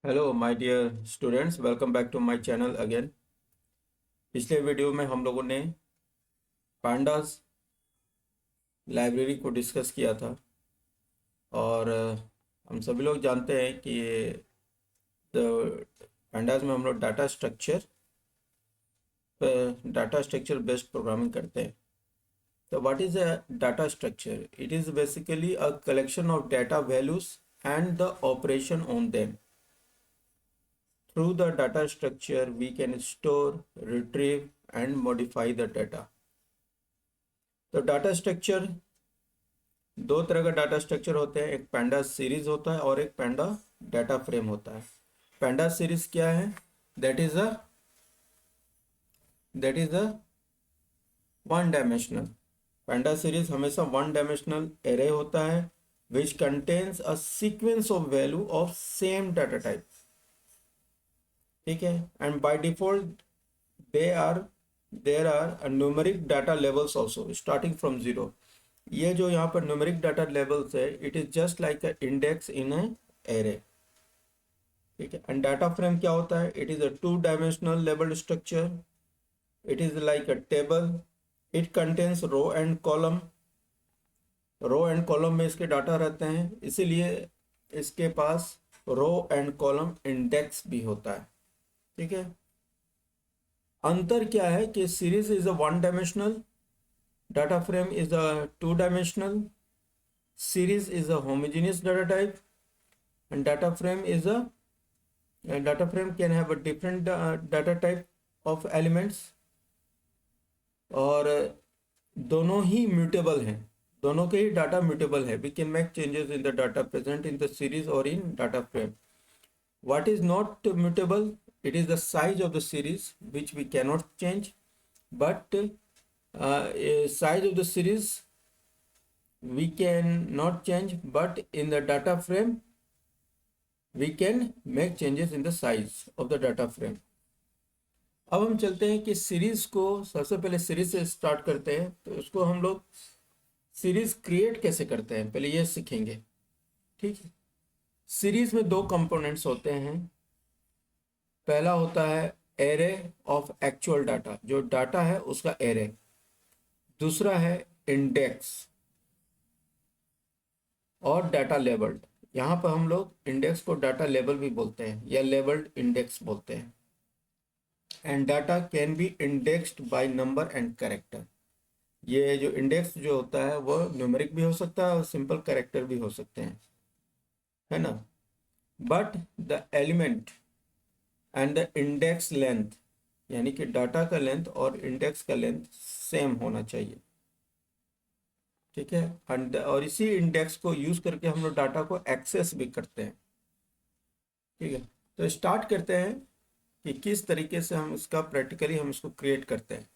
Hello my dear students, welcome back to my channel again. पिछले video में हम लोगों ने पांडास लाइब्रेरी को डिस्कस किया था और हम सभी लोग जानते हैं कि पांडास में हम लोग डाटा स्ट्रक्चर बेस्ड प्रोग्रामिंग करते हैं। तो what is a data structure? It is basically a collection of data values and the operation on them. Through the data structure, we can store, retrieve, and modify the data. तो data structure दो तरह का data structure होते हैं, एक pandas series होता है और एक पैंडा डाटा फ्रेम होता है। पैंडास सीरीज क्या है? That is a that is a one dimensional. Pandas series हमेशा वन डायमेंशनल एरे होता है which contains a sequence of value of same data type. ठीक है, and by default they are there are numeric data levels also starting from zero. ये जो यहाँ पर numeric data levels है, it is just like a index in a array. ठीक है, and data frame क्या होता है? It is a two dimensional labelled structure. It is like a table. It contains row and column. Row and column में इसके data रहते हैं, इसीलिए इसके पास रो एंड कॉलम इंडेक्स भी होता है। ठीक है, अंतर क्या है कि series is a one dimensional, data frame is a two dimensional, series is a homogeneous data type, and data frame can have a different data type of elements, और दोनों ही म्यूटेबल हैं, दोनों के ही डाटा म्यूटेबल है। We can make changes in the data present in the series और in data frame. what is not mutable? It is the size of the series which we cannot change, but size of the series we can not change, but in the data frame we can make changes in the size of the data frame. अब हम चलते हैं कि series को, सबसे पहले series से start करते हैं। तो उसको हम लोग सीरीज क्रिएट कैसे करते हैं पहले ये सीखेंगे। ठीक है, सीरीज में दो कंपोनेंट्स होते हैं। पहला होता है एरे ऑफ एक्चुअल डाटा, जो डाटा है उसका एरे। दूसरा है इंडेक्स और डाटा लेबल्ड। यहाँ पर हम लोग इंडेक्स को डाटा लेबल भी बोलते हैं या लेबल्ड इंडेक्स बोलते हैं। And data can be indexed by number and character. ये जो इंडेक्स जो होता है वो न्यूमेरिक भी हो सकता है और सिंपल कैरेक्टर भी हो सकते हैं, है ना। But the element and the index length, यानी कि डाटा का लेंथ और इंडेक्स का लेंथ सेम होना चाहिए। ठीक है, और इसी इंडेक्स को यूज करके हम लोग डाटा को एक्सेस भी करते हैं। ठीक है, तो स्टार्ट करते हैं कि किस तरीके से हम इसका प्रैक्टिकली हम इसको क्रिएट करते हैं।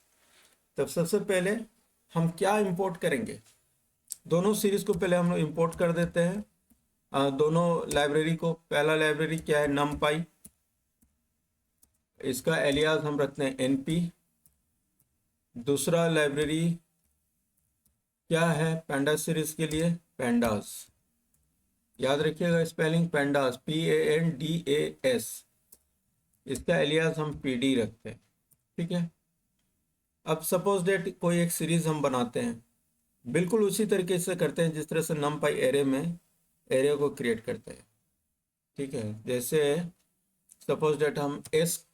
तब सबसे पहले हम क्या इंपोर्ट करेंगे? दोनों सीरीज को पहले हम लोग इंपोर्ट कर देते हैं, दोनों लाइब्रेरी को। पहला लाइब्रेरी क्या है? numpy। इसका एलियास हम रखते हैं np। दूसरा लाइब्रेरी क्या है पैंडास सीरीज के लिए? पैंडास। याद रखिएगा स्पेलिंग पैंडास, PANDAS। इसका एलियास हम PD रखते हैं। ठीक है, अब सपोज डेट कोई एक सीरीज हम बनाते हैं, बिल्कुल उसी तरीके से करते हैं जिस तरह से numpy एरे में एरे को क्रिएट करते हैं। ठीक है, जैसे सपोज डेट हम एस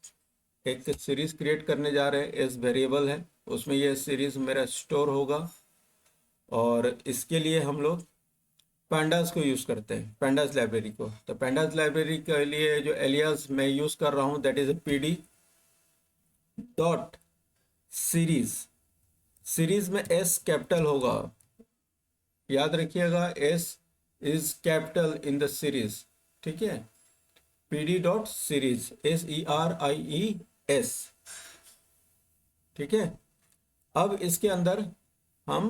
एक सीरीज क्रिएट करने जा रहे हैं। एस वेरिएबल है, उसमें ये सीरीज मेरा स्टोर होगा, और इसके लिए हम लोग पैंडास को यूज़ करते हैं, पैंडास लाइब्रेरी को। तो पैंडास लाइब्रेरी के लिए जो एलियास मैं यूज़ कर रहा हूँ that is PD dot series. Series में S कैपिटल होगा, याद रखिएगा S is capital in the series. ठीक है, PD डॉट सीरीज, SERIES। ठीक है, अब इसके अंदर हम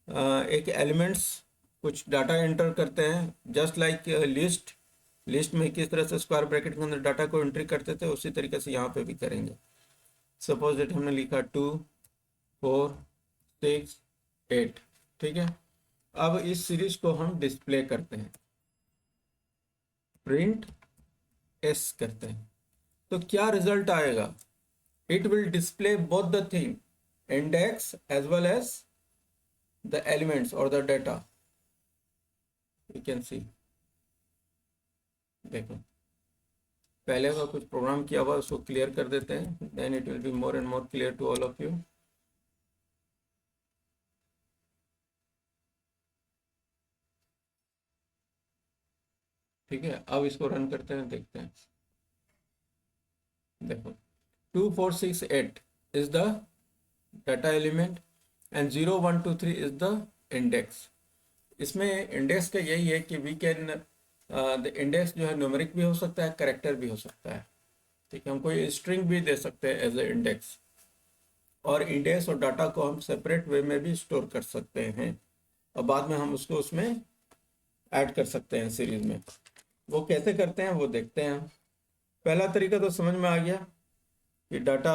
एक एलिमेंट्स कुछ डाटा एंटर करते हैं, जस्ट लाइक लिस्ट। लिस्ट में किस तरह से स्क्वायर ब्रैकेट के अंदर डाटा को एंट्री करते थे, उसी तरीके से यहाँ पे भी करेंगे। सपोज दैट हमने लिखा 2 4 6 8। ठीक है, अब इस सीरीज को हम डिस्प्ले करते हैं। प्रिंट एस करते हैं, तो क्या रिजल्ट आएगा? It will display both the thing, index as well as the elements और the data. You can see, देखो पहले का कुछ प्रोग्राम किया हुआ उसको क्लियर कर देते हैं, then it will be more and more clear to all of you. ठीक है, अब इसको रन करते हैं, देखते हैं। देखो 2468 is the data element and 0123 is the index. इसमें इंडेक्स का यही है कि वी कैन, द इंडेक्स जो है न्यूमेरिक भी हो सकता है, करेक्टर भी हो सकता है। ठीक है, हम कोई स्ट्रिंग भी दे सकते हैं एज ए इंडेक्स, और इंडेक्स और डाटा को हम सेपरेट वे में भी स्टोर कर सकते हैं, और बाद में हम उसको उसमें ऐड कर सकते हैं सीरीज में। वो कैसे करते हैं वो देखते हैं। पहला तरीका तो समझ में आ गया कि डाटा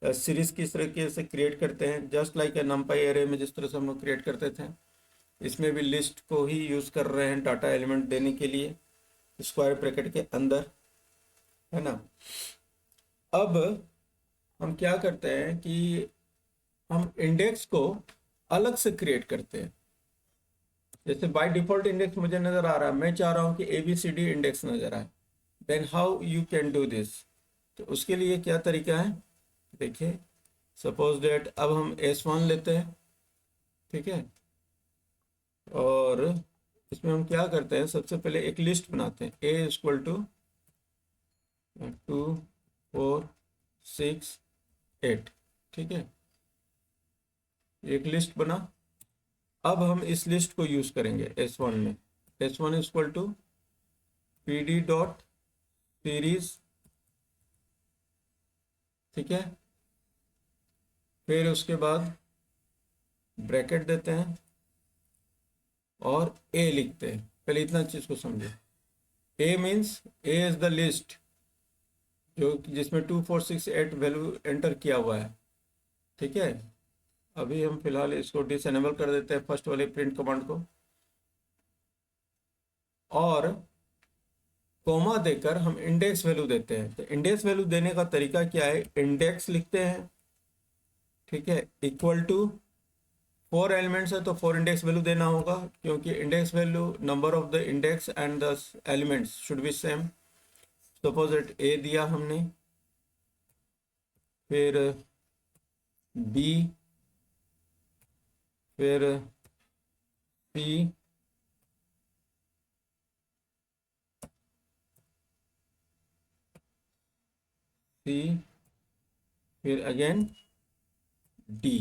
सीरीज किस तरीके से क्रिएट करते हैं, जस्ट लाइक ए नंपाई एरे में जिस तरह से हम लोग क्रिएट करते थे। इसमें भी लिस्ट को ही यूज़ कर रहे हैं डाटा एलिमेंट देने के लिए, स्क्वायर ब्रैकेट के अंदर, है ना। अब हम क्या करते हैं कि हम इंडेक्स को अलग से क्रिएट करते हैं। जैसे बाय डिफॉल्ट इंडेक्स मुझे नज़र आ रहा है, मैं चाह रहा हूँ कि ABCD इंडेक्स नज़र आए, then how you can do this. तो उसके लिए क्या तरीका है, देखिए सपोज दैट अब हम S1 लेते हैं, ठीक है, और इसमें हम क्या करते हैं, सबसे पहले एक लिस्ट बनाते हैं, A इक्वल टू 2 4 6 8, ठीक है, एक लिस्ट बना। अब हम इस लिस्ट को यूज करेंगे S1 में। S1 equal to PD dot series, ठीक है, फिर उसके बाद ब्रैकेट देते हैं और A लिखते हैं। पहले इतना चीज को समझे, A means A is the list जो जिसमें 2468 वैल्यू एंटर किया हुआ है, ठीक है। अभी हम फिलहाल इसको डिसेनेबल कर देते हैं फर्स्ट वाले प्रिंट कमांड को, और कोमा देकर हम इंडेक्स वैल्यू देते हैं। तो इंडेक्स वैल्यू देने का तरीका क्या है, इंडेक्स लिखते हैं, ठीक है, इक्वल टू 4 एलिमेंट्स है तो 4 इंडेक्स वैल्यू देना होगा, क्योंकि index value number of the index and the elements should be same. Suppose it A दिया हमने, फिर B, फिर C, C, फिर अगेन D,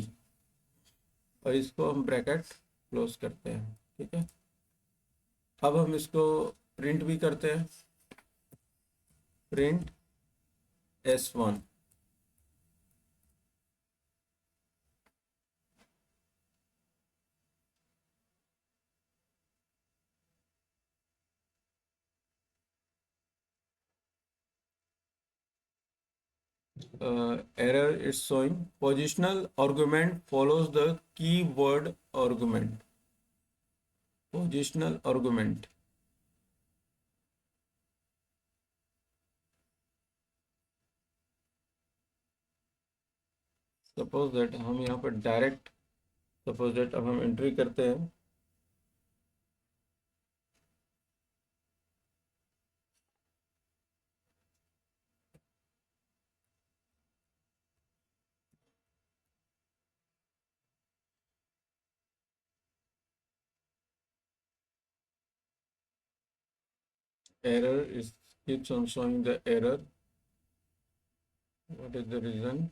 और इसको हम ब्रैकेट क्लोज करते हैं, ठीक है। अब हम इसको प्रिंट भी करते हैं, print S1। Error is showing positional argument follows the keyword argument, positional argument। Suppose that हम यहाँ पर डायरेक्ट, सपोज दैट अब हम एंट्री करते हैं, error is keeps on showing the error, what is the reason?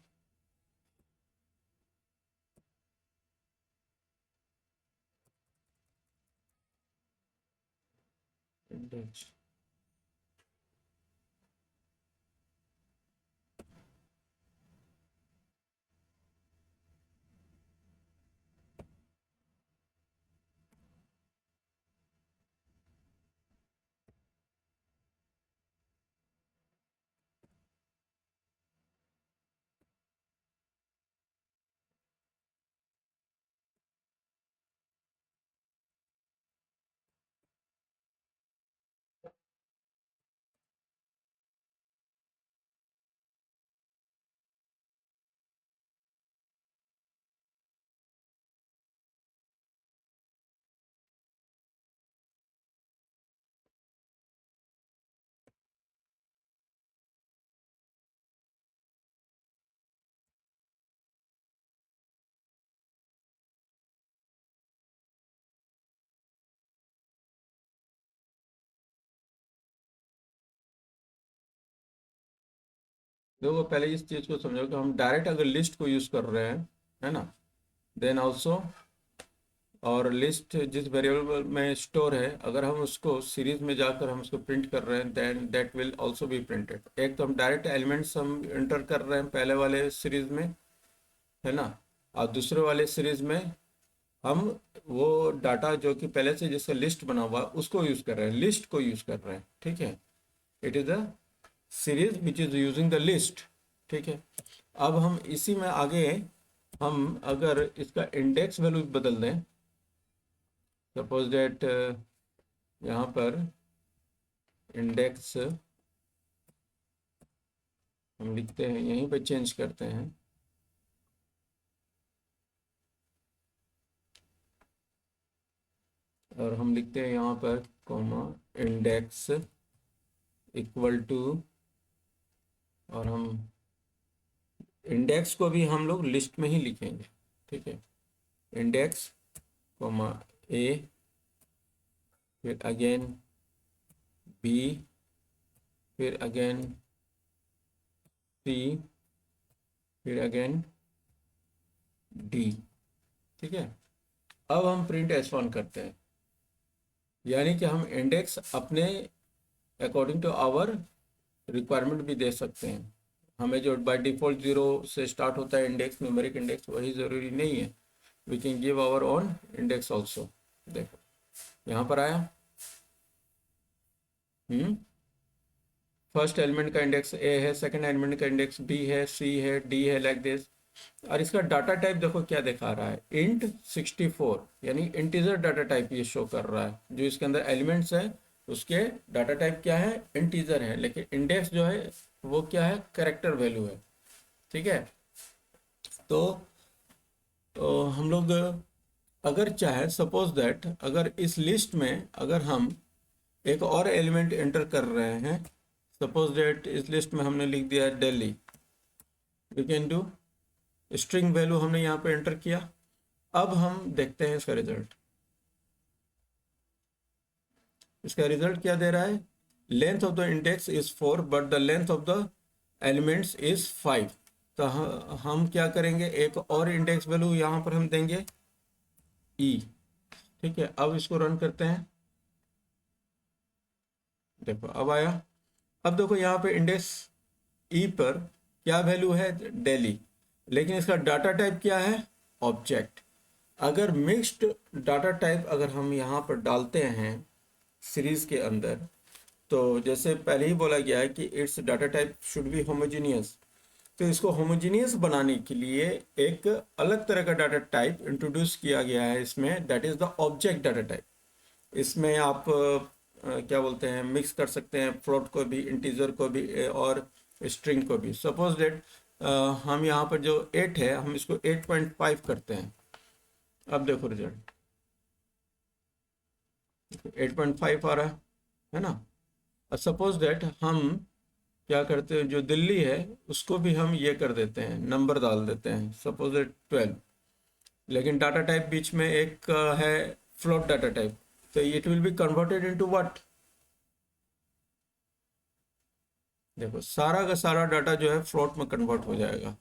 Index। देखो पहले इस चीज़ को समझो कि हम डायरेक्ट अगर लिस्ट को यूज़ कर रहे हैं, है ना, देन ऑल्सो, और लिस्ट जिस वेरिएबल में स्टोर है, अगर हम उसको सीरीज में जाकर हम उसको प्रिंट कर रहे हैं, then that will also be printed. एक तो हम डायरेक्ट एलिमेंट्स हम इंटर कर रहे हैं पहले वाले सीरीज में, है ना, और दूसरे वाले सीरीज में हम वो डाटा जो कि पहले से जिसका लिस्ट बना हुआ है उसको यूज़ कर रहे हैं, लिस्ट को यूज़ कर रहे हैं, ठीक है। It is a series which is using the list, ठीक है। अब हम इसी में आगे हम अगर इसका इंडेक्स वैल्यू बदल दें, सपोज दैट यहाँ पर इंडेक्स हम लिखते हैं, यहीं पे चेंज करते हैं, और हम लिखते हैं यहाँ पर कॉमा इंडेक्स इक्वल टू, और हम इंडेक्स को भी हम लोग लिस्ट में ही लिखेंगे, ठीक है। इंडेक्स कॉमा ए, फिर अगेन बी, फिर अगेन सी, फिर अगेन डी, ठीक है। अब हम प्रिंट S1 करते हैं, यानी कि हम इंडेक्स अपने अकॉर्डिंग टू आवर रिक्वायरमेंट भी दे सकते हैं। हमें जो बाय डिफ़ॉल्ट 0 से स्टार्ट होता है इंडेक्स, न्यूमेरिक इंडेक्स, वही ज़रूरी नहीं है। We can give our own index also. देखो यहाँ पर आया, फर्स्ट एलिमेंट का इंडेक्स ए है, सेकंड एलिमेंट का इंडेक्स बी है, सी है, डी है, लाइक दिस। और इसका डाटा टाइप देखो क्या दिखा रहा है, इंट 64, यानी इंटीजर डाटा टाइप ये शो कर रहा है। जो इसके अंदर एलिमेंट्स है उसके डाटा टाइप क्या है, इंटीजर है, लेकिन इंडेक्स जो है वो क्या है, कैरेक्टर वैल्यू है, ठीक है। तो हम लोग अगर चाहे, सपोज दैट अगर इस लिस्ट में अगर हम एक और एलिमेंट एंटर कर रहे हैं, सपोज दैट इस लिस्ट में हमने लिख दिया Delhi, we can do string value हमने यहाँ पे एंटर किया। अब हम देखते हैं इसका रिजल्ट। इसका रिजल्ट क्या दे रहा है, length of the index is 4 but the length of the elements is 5। तो हम क्या करेंगे, एक और इंडेक्स वैल्यू यहाँ पर हम देंगे ई, ठीक है। अब इसको रन करते हैं, देखो अब आया। अब देखो यहाँ पे इंडेक्स ई पर क्या वैल्यू है, दिल्ली, लेकिन इसका डाटा टाइप क्या है, ऑब्जेक्ट। अगर मिक्स्ड डाटा टाइप अगर हम यहाँ पर डालते हैं सीरीज के अंदर, तो जैसे पहले ही बोला गया है कि it's data type should be homogeneous, तो इसको होमोजीनियस बनाने के लिए एक अलग तरह का डाटा टाइप इंट्रोड्यूस किया गया है इसमें, that is the object data type. इसमें आप क्या बोलते हैं, मिक्स कर सकते हैं फ्लोट को भी, इंटीजर को भी, और स्ट्रिंग को भी। सपोज डेट हम यहाँ पर जो 8 है हम इसको 8.5 करते हैं। अब देखो रिजल्ट 8.5 आ रहा है ना। अब सपोज दैट हम क्या करते हैं, जो दिल्ली है उसको भी हम ये कर देते हैं, नंबर डाल देते हैं, सपोज दैट 12, लेकिन डाटा टाइप बीच में एक है फ्लोट डाटा टाइप, तो it will be converted into what, देखो सारा का सारा डाटा जो है फ्लोट में कन्वर्ट हो जाएगा,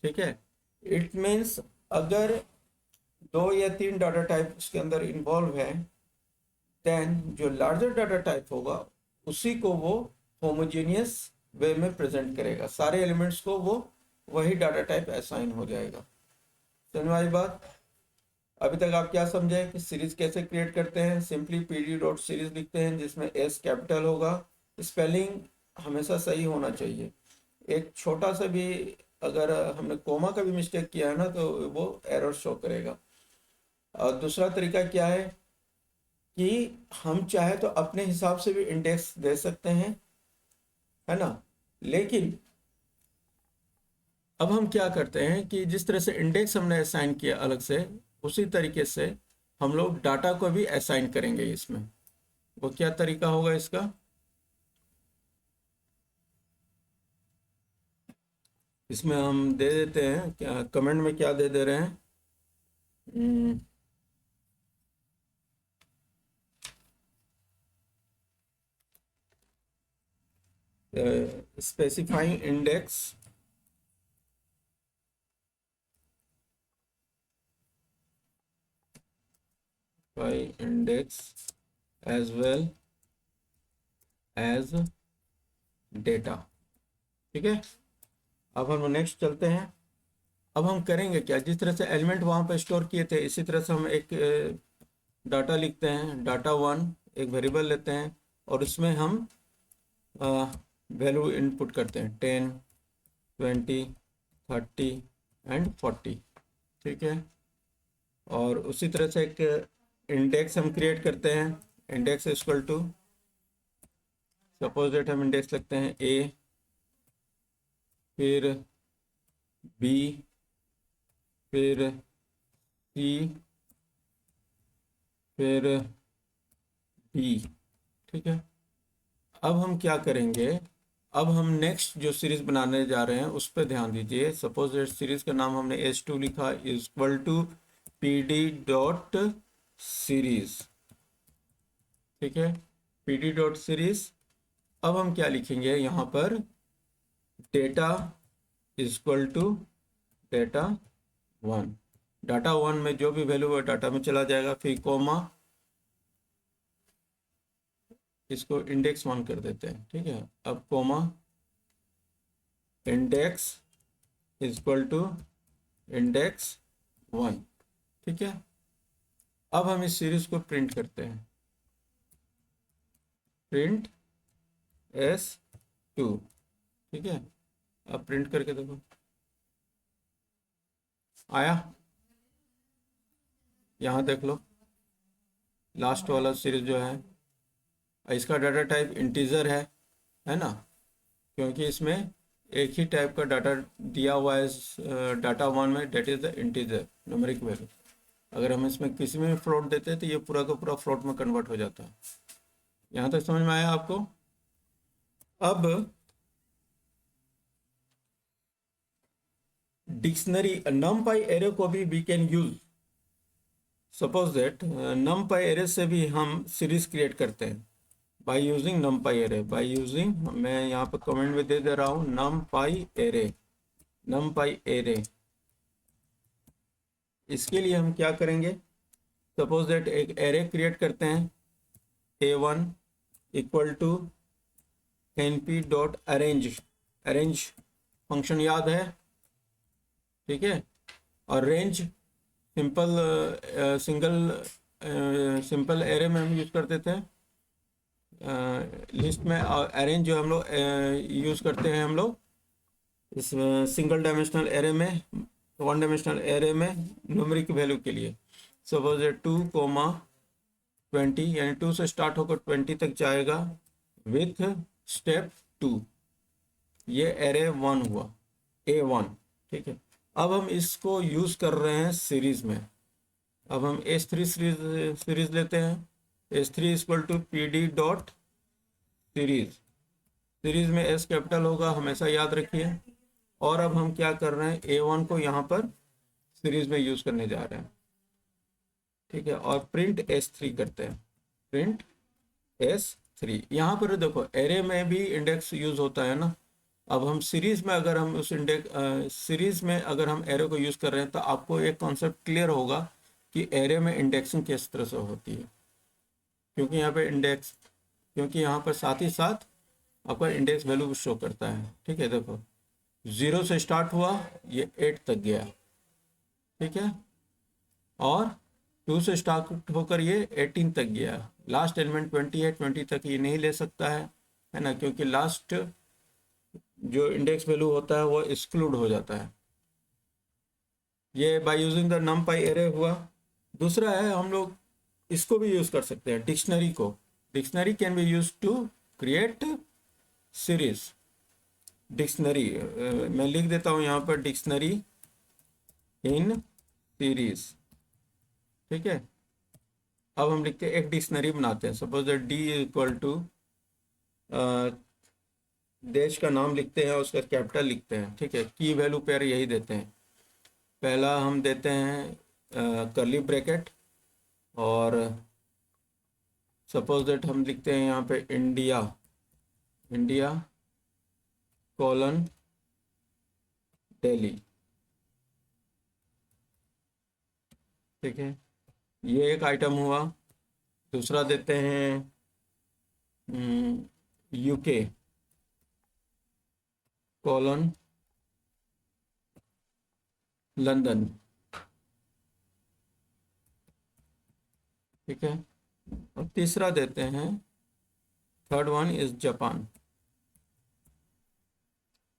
ठीक है। इट मीन्स अगर 2 या 3 डाटा टाइप उसके अंदर इन्वॉल्व है, देन जो लार्जर डाटा टाइप होगा उसी को वो होमोजेनियस वे में प्रेजेंट करेगा, सारे एलिमेंट्स को वो वही डाटा टाइप असाइन हो जाएगा। समझ में आई बात। अभी तक आप क्या समझे कि सीरीज कैसे क्रिएट करते हैं, सिंपली pd डॉट सीरीज लिखते हैं जिसमें एस कैपिटल होगा, स्पेलिंग हमेशा सही होना चाहिए। एक छोटा सा भी अगर हमने कोमा का भी मिस्टेक किया है ना तो वो एरर शो करेगा। और दूसरा तरीका क्या है कि हम चाहे तो अपने हिसाब से भी इंडेक्स दे सकते हैं, है ना, लेकिन अब हम क्या करते हैं कि जिस तरह से इंडेक्स हमने असाइन किया अलग से, उसी तरीके से हम लोग डाटा को भी असाइन करेंगे इसमें। वो क्या तरीका होगा इसका, इसमें हम दे देते हैं, क्या कमेंट में क्या दे दे रहे हैं, हम्म, specifying index by index as well as data। ठीक है, अब हम नेक्स्ट चलते हैं। अब हम करेंगे क्या, जिस तरह से एलिमेंट वहाँ पर स्टोर किए थे इसी तरह से हम एक डाटा लिखते हैं, डाटा वन एक वेरिएबल लेते हैं और उसमें हम वैल्यू इनपुट करते हैं 10, 20, 30 एंड 40। ठीक है, और उसी तरह से एक इंडेक्स हम क्रिएट करते हैं, index equal to, suppose that हम इंडेक्स लिखते हैं ए, फिर बी, फिर सी, फिर डी। ठीक है, अब हम क्या करेंगे, अब हम नेक्स्ट जो सीरीज बनाने जा रहे हैं उस पर ध्यान दीजिए। सपोज दैट सीरीज का नाम हमने S2 लिखा, equal to PD dot series. ठीक है, PD डॉट सीरीज। अब हम क्या लिखेंगे यहाँ पर, data equal to data one. Data one में जो भी वैल्यू है डाटा में चला जाएगा, फिर कोमा, इसको इंडेक्स वन कर देते हैं। ठीक है, अब comma index equal to index one. ठीक है, अब हम इस सीरीज को प्रिंट करते हैं, प्रिंट S2। ठीक है, अब प्रिंट करके देखो, आया? यहाँ देख लो, लास्ट वाला सीरीज जो है इसका डाटा टाइप इंटीजर है ना, क्योंकि इसमें एक ही टाइप का डाटा दिया हुआ है डाटा वन में, that is the integer numeric value. अगर हम इसमें किसी में भी फ्लोट देते हैं तो ये पूरा का पूरा फ्लोट में कन्वर्ट हो जाता है। यहाँ तक समझ में आया आपको? अब डिक्शनरी नमपाई एरे को भी we can use. Suppose that NumPy array से भी हम सीरीज क्रिएट करते हैं by using NumPy array, by using, मैं यहाँ पर कमेंट में दे रहा हूँ नमपाई एरे, नमपाई एरे। इसके लिए हम क्या करेंगे, सपोज दैट एक एरे क्रिएट करते हैं, A1 equal to np dot arange, arange function याद है? ठीक है, और रेंज सिंपल सिंपल एरे में हम यूज़ करते थे, लिस्ट में अरेंज जो हम लोग यूज़ करते हैं हम लोग इस सिंगल डायमेंशनल एरे में, वन डायमेंशनल एरे में न्यूमेरिक वैल्यू के लिए। सपोज 2,20 यानी 2 से स्टार्ट होकर 20 तक जाएगा विथ स्टेप 2, ये एरे वन हुआ, A1। ठीक है, अब हम इसको यूज़ कर रहे हैं सीरीज़ में। अब हम S3 सीरीज लेते हैं, S3 equal to PD dot series, series में S कैपिटल होगा, हमेशा याद रखिए। और अब हम क्या कर रहे हैं, A1 को यहाँ पर सीरीज में यूज़ करने जा रहे हैं। ठीक है, और प्रिंट S3 करते हैं, प्रिंट S3। यहाँ पर देखो एरे में भी इंडेक्स यूज़ होता है ना। अब हम सीरीज में अगर हम उस सीरीज में अगर हम एरे को यूज़ कर रहे हैं तो आपको एक कॉन्सेप्ट क्लियर होगा कि एरे में इंडेक्सिंग किस तरह से होती है, क्योंकि यहाँ पे इंडेक्स, क्योंकि यहाँ पर साथ ही साथ आपका इंडेक्स वैल्यू शो करता है। ठीक है, देखो 0 से स्टार्ट हुआ, ये 8 तक गया। ठीक है, और 2 से स्टार्ट होकर ये 18 तक गया, लास्ट एलिमेंट 20 है, 20 तक ये नहीं ले सकता है ना, क्योंकि लास्ट जो इंडेक्स वैल्यू होता है वो एक्सक्लूड हो जाता है। ये बाय यूजिंग द नमपाई एरे हुआ। दूसरा है, हम लोग इसको भी यूज़ कर सकते हैं, डिक्शनरी को। Dictionary can be used to create series. Dictionary मैं लिख देता हूँ यहाँ पर, डिक्शनरी इन सीरीज। ठीक है, अब हम लिखते हैं, एक डिक्शनरी बनाते हैं। सपोज D इक्वल टू देश का नाम लिखते हैं, उसका कैपिटल लिखते हैं। ठीक है, की वैल्यू पेयर यही देते हैं। पहला हम देते हैं कर्ली ब्रैकेट, और सपोज दैट हम लिखते हैं यहाँ पे इंडिया, इंडिया कॉलन दिल्ली। ठीक है, ये एक आइटम हुआ। दूसरा देते हैं यूके कॉलन लंदन। ठीक है, और तीसरा देते हैं, third one is Japan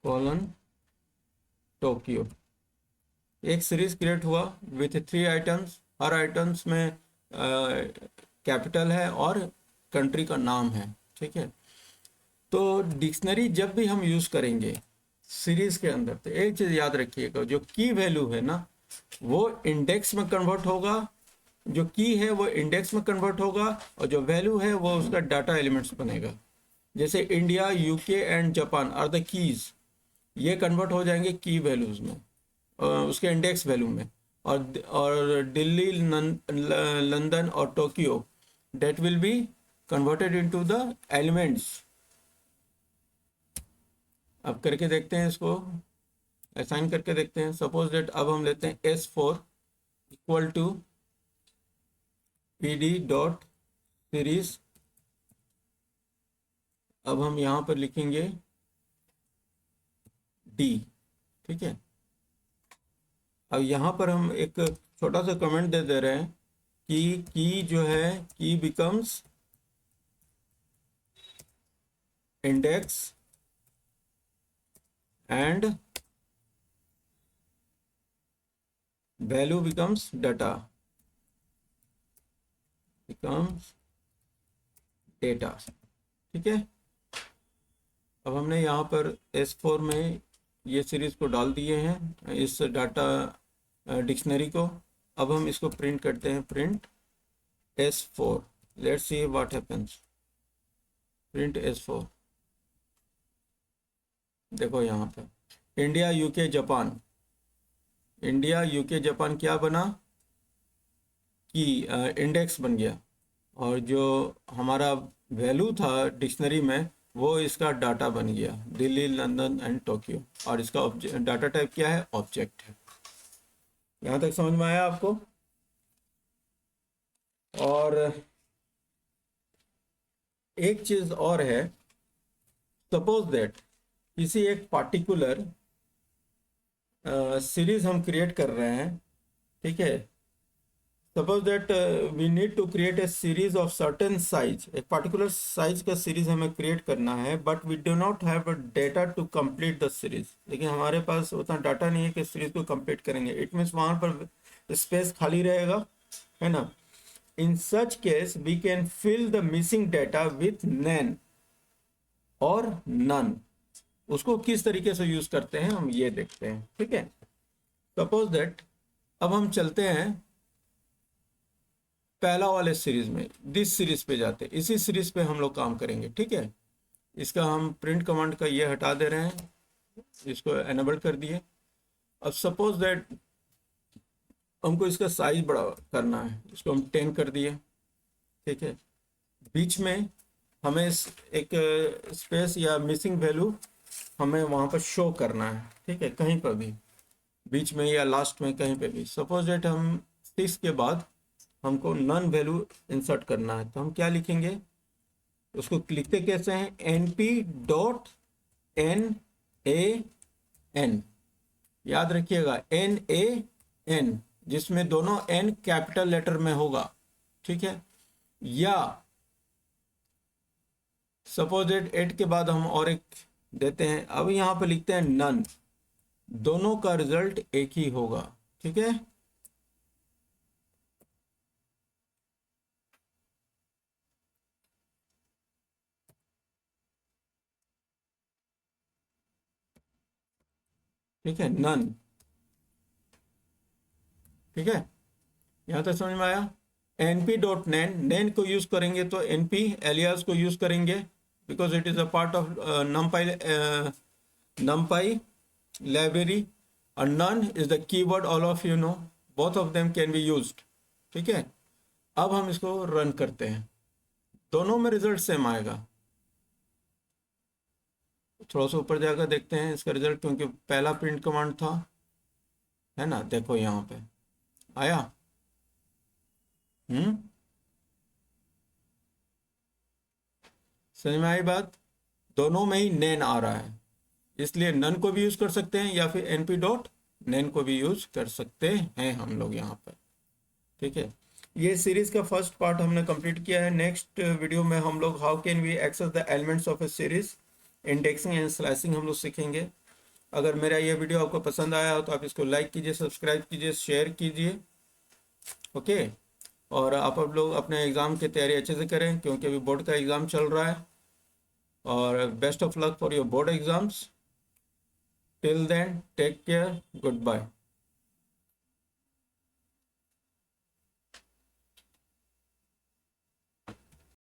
colon Tokyo. एक सीरीज क्रिएट हुआ विथ 3 आइटम्स। हर आइटम्स में कैपिटल है और कंट्री का नाम है। ठीक है, तो डिक्शनरी जब भी हम यूज करेंगे सीरीज के अंदर, तो एक चीज याद रखिएगा, जो की वैल्यू है ना वो इंडेक्स में कन्वर्ट होगा, जो की है वो इंडेक्स में कन्वर्ट होगा, और जो वैल्यू है वो उसका डाटा एलिमेंट्स बनेगा। जैसे India, UK and Japan are the keys, ये कन्वर्ट हो जाएंगे की वैल्यूज में, उसके इंडेक्स वैल्यू में। और दिल्ली, लंदन और Tokyo, that will be converted into the elements। अब करके देखते हैं, इसको असाइन करके देखते हैं। सपोज दैट अब हम लेते हैं S4 equal to PD dot series. अब हम यहाँ पर लिखेंगे D। ठीक है, अब यहाँ पर हम एक छोटा सा कमेंट दे रहे हैं कि की जो है, की becomes index and value becomes data, becomes data. ठीक है, अब हमने यहाँ पर S4 में ये सीरीज को डाल दिए हैं, इस डाटा डिक्शनरी को। अब हम इसको प्रिंट करते हैं, print S4। Let's see what happens. Print S4, देखो यहाँ पर India, UK, Japan. India, UK, Japan क्या बना कि इंडेक्स बन गया, और जो हमारा वैल्यू था डिक्शनरी में वो इसका डाटा बन गया, दिल्ली, लंदन एंड टोक्यो। और इसका डाटा टाइप क्या है, ऑब्जेक्ट है। यहाँ तक समझ में आया आपको? और एक चीज और है, सपोज दैट किसी एक पार्टिकुलर सीरीज हम क्रिएट कर रहे हैं। ठीक है, suppose that we need to create a series of certain size, एक पर्टिकुलर साइज का सीरीज हमें क्रिएट करना है, but we do not have data to complete the series. लेकिन हमारे पास उतना डाटा नहीं है कि सीरीज को कंप्लीट करेंगे। इट मीन्स वहां पर स्पेस खाली रहेगा, है ना। In such case we can fill the missing data with NaN और नन। उसको किस तरीके से यूज करते हैं हम ये देखते हैं। ठीक है, सपोज दैट अब हम चलते हैं पहला वाले सीरीज में, दिस सीरीज पे जाते हैं, इसी सीरीज पे हम लोग काम करेंगे। ठीक है, इसका हम प्रिंट कमांड का ये हटा दे रहे हैं, इसको एनेबल कर दिए। अब सपोज दैट हमको इसका साइज बड़ा करना है, इसको हम 10 कर दिए। ठीक है, बीच में हमें एक स्पेस या मिसिंग वैल्यू हमें वहां पर शो करना है। ठीक है, कहीं पर भी बीच में या लास्ट में कहीं पे भी। सपोज दैट हम 6 के बाद हमको नन वैल्यू इंसर्ट करना है, तो हम क्या लिखेंगे, उसको लिखते कैसे हैं, np डॉट NaN। याद रखिएगा NaN, जिसमें दोनों n कैपिटल लेटर में होगा। ठीक है, या सपोज दैट 8 के बाद हम और एक देते हैं, अब यहां पर लिखते हैं नन, दोनों का रिजल्ट एक ही होगा। ठीक है, ठीक है, नन। ठीक है, यहां तक समझ में आया। np डॉट नैन, नैन को यूज करेंगे तो np एलियास को यूज करेंगे, because it is a part of numpy library. और none is the keyword, all of you know, both of them can be used. ठीक है, अब हम इसको रन करते हैं, दोनों में रिजल्ट सेम आएगा। थोड़ा सा ऊपर जाकर देखते हैं इसका रिजल्ट, क्योंकि पहला प्रिंट कमांड था, है ना। देखो यहाँ पे आया। हम्म, समझ में आई बात। दोनों में ही नेन आ रहा है, इसलिए नन को भी यूज कर सकते हैं या फिर np डॉट नेन को भी यूज कर सकते हैं हम लोग यहाँ पर। ठीक है, ये सीरीज का फर्स्ट पार्ट हमने कंप्लीट किया है। नेक्स्ट वीडियो में हम लोग how can we access the elements of a series, indexing and slicing हम लोग सीखेंगे। अगर मेरा ये वीडियो आपको पसंद आया हो तो आप इसको लाइक कीजिए, सब्सक्राइब कीजिए, शेयर कीजिए। ओके, और आप लोग अपने एग्ज़ाम की तैयारी अच्छे से करें, क्योंकि अभी बोर्ड का एग्ज़ाम चल रहा है। और best of luck for your board exams. Till then take care, good bye.